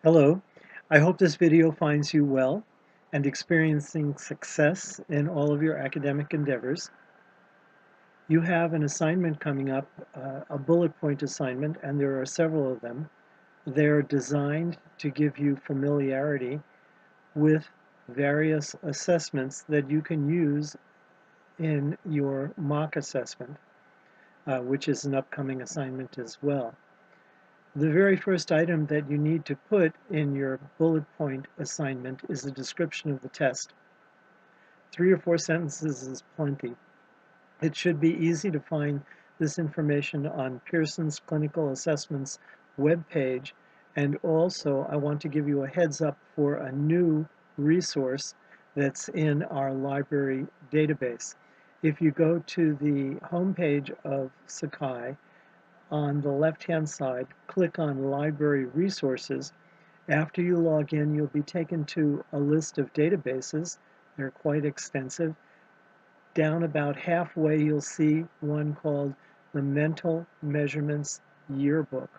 Hello, I hope this video finds you well and experiencing success in all of your academic endeavors. You have an assignment coming up, a bullet point assignment, and there are several of them. They're designed to give you familiarity with various assessments that you can use in your mock assessment, which is an upcoming assignment as well. The very first item that you need to put in your bullet point assignment is a description of the test. 3 or 4 sentences is plenty. It should be easy to find this information on Pearson's Clinical Assessments webpage, and also I want to give you a heads up for a new resource that's in our library database. If you go to the homepage of Sakai, on the left-hand side, click on Library Resources. After you log in, you'll be taken to a list of databases. They're quite extensive. Down about halfway, you'll see one called the Mental Measurements Yearbook.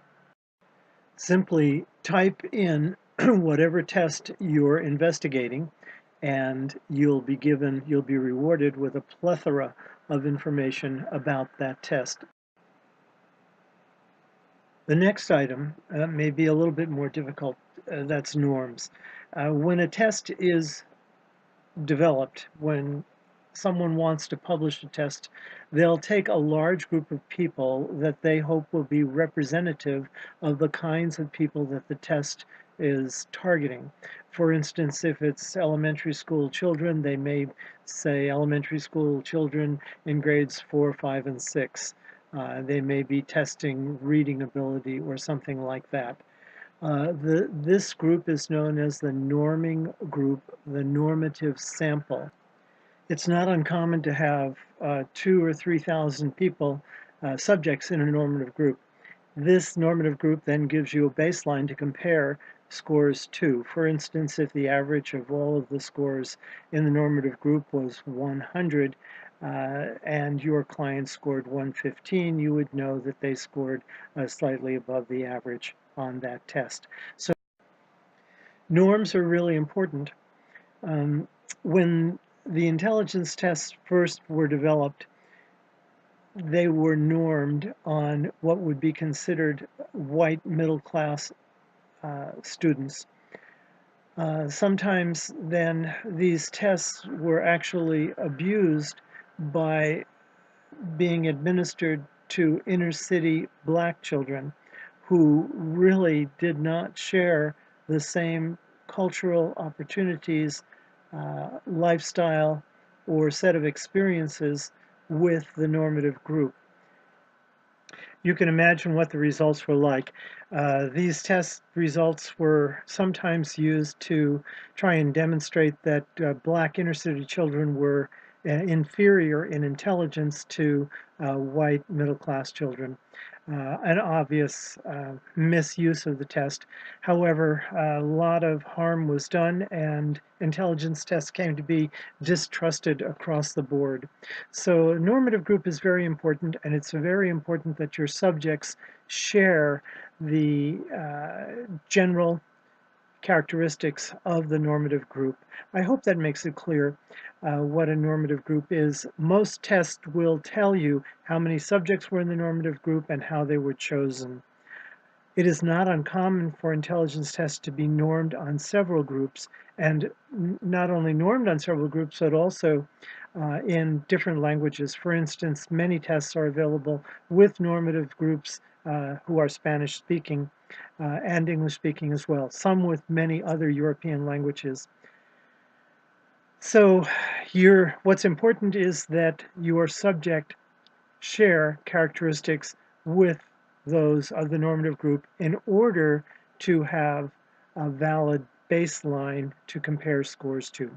Simply type in whatever test you're investigating, and you'll be rewarded with a plethora of information about that test. The next item may be a little bit more difficult. That's norms. When a test is developed, when someone wants to publish a test, they'll take a large group of people that they hope will be representative of the kinds of people that the test is targeting. For instance, if it's elementary school children, they may say elementary school children in grades 4, 5, and 6. They may be testing reading ability or something like that. This group is known as the norming group, the normative sample. It's not uncommon to have 2,000 or 3,000 people, subjects in a normative group. This normative group then gives you a baseline to compare scores to. For instance, if the average of all of the scores in the normative group was 100, and your client scored 115, you would know that they scored slightly above the average on that test. So norms are really important. When the intelligence tests first were developed, they were normed on what would be considered white middle-class students. Sometimes then these tests were actually abused by being administered to inner city black children who really did not share the same cultural opportunities, lifestyle, or set of experiences with the normative group. You can imagine what the results were like. These test results were sometimes used to try and demonstrate that black inner city children were inferior in intelligence to white middle-class children. An obvious misuse of the test. However, a lot of harm was done, and intelligence tests came to be distrusted across the board. So a normative group is very important, and it's very important that your subjects share the general characteristics of the normative group. I hope that makes it clear what a normative group is. Most tests will tell you how many subjects were in the normative group and how they were chosen. It is not uncommon for intelligence tests to be normed on several groups, and not only normed on several groups, but also in different languages. For instance, many tests are available with normative groups who are Spanish speaking and English speaking as well, some with many other European languages. So what's important is that your subject share characteristics with those of the normative group in order to have a valid baseline to compare scores to.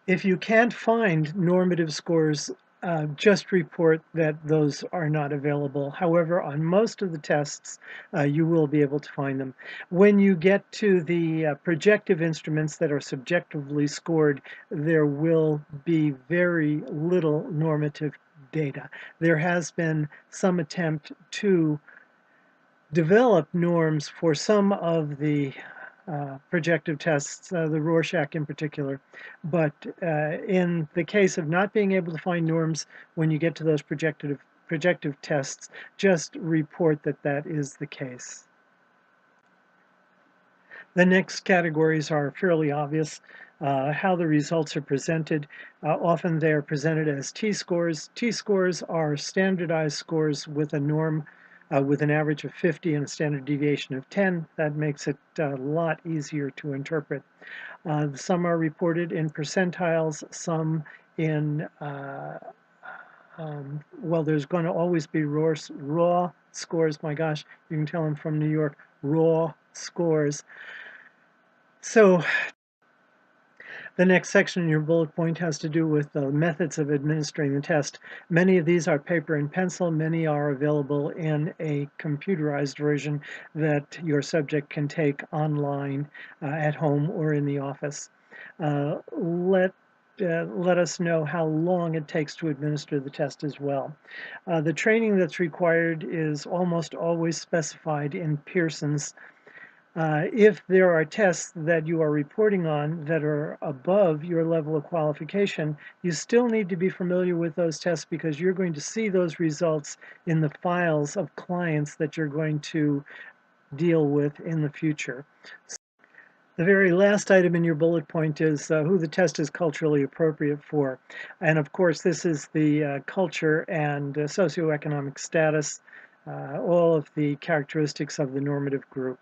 If you can't find normative scores, just report that those are not available. However, on most of the tests, you will be able to find them. When you get to the projective instruments that are subjectively scored, there will be very little normative data. There has been some attempt to develop norms for some of the projective tests, the Rorschach in particular. But in the case of not being able to find norms when you get to those projective tests, just report that that is the case. The next categories are fairly obvious. How the results are presented. Often they are presented as T-scores. T-scores are standardized scores with a norm with an average of 50 and a standard deviation of 10. That makes it a lot easier to interpret. Some are reported in percentiles, some in, well, there's going to always be raw scores. My gosh, you can tell I'm from New York, raw scores. So the next section in your bullet point has to do with the methods of administering the test. Many of these are paper and pencil. Many are available in a computerized version that your subject can take online at home or in the office. Let us know how long it takes to administer the test as well. The training that's required is almost always specified in Pearson's. If there are tests that you are reporting on that are above your level of qualification, you still need to be familiar with those tests because you're going to see those results in the files of clients that you're going to deal with in the future. The very last item in your bullet point is who the test is culturally appropriate for. And of course, this is the culture and socioeconomic status, all of the characteristics of the normative group.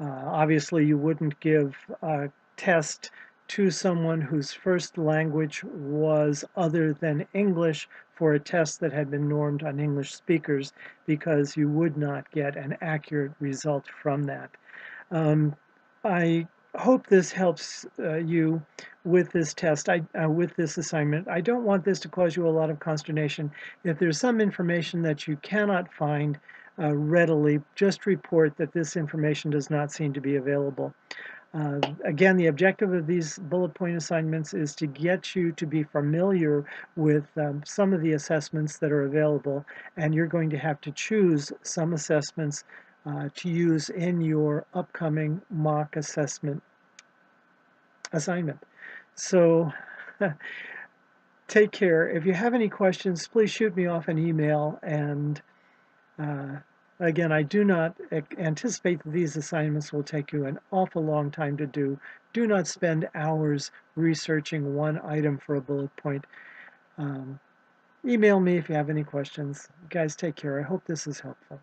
Obviously, you wouldn't give a test to someone whose first language was other than English for a test that had been normed on English speakers because you would not get an accurate result from that. I hope this helps you with this test, with this assignment. I don't want this to cause you a lot of consternation. If there's some information that you cannot find readily, just report that this information does not seem to be available. Again, the objective of these bullet point assignments is to get you to be familiar with some of the assessments that are available, and you're going to have to choose some assessments to use in your upcoming mock assessment assignment. So take care. If you have any questions, please shoot me off an email. And again, I do not anticipate that these assignments will take you an awful long time to do. Do not spend hours researching one item for a bullet point. Email me if you have any questions. You guys, take care. I hope this is helpful.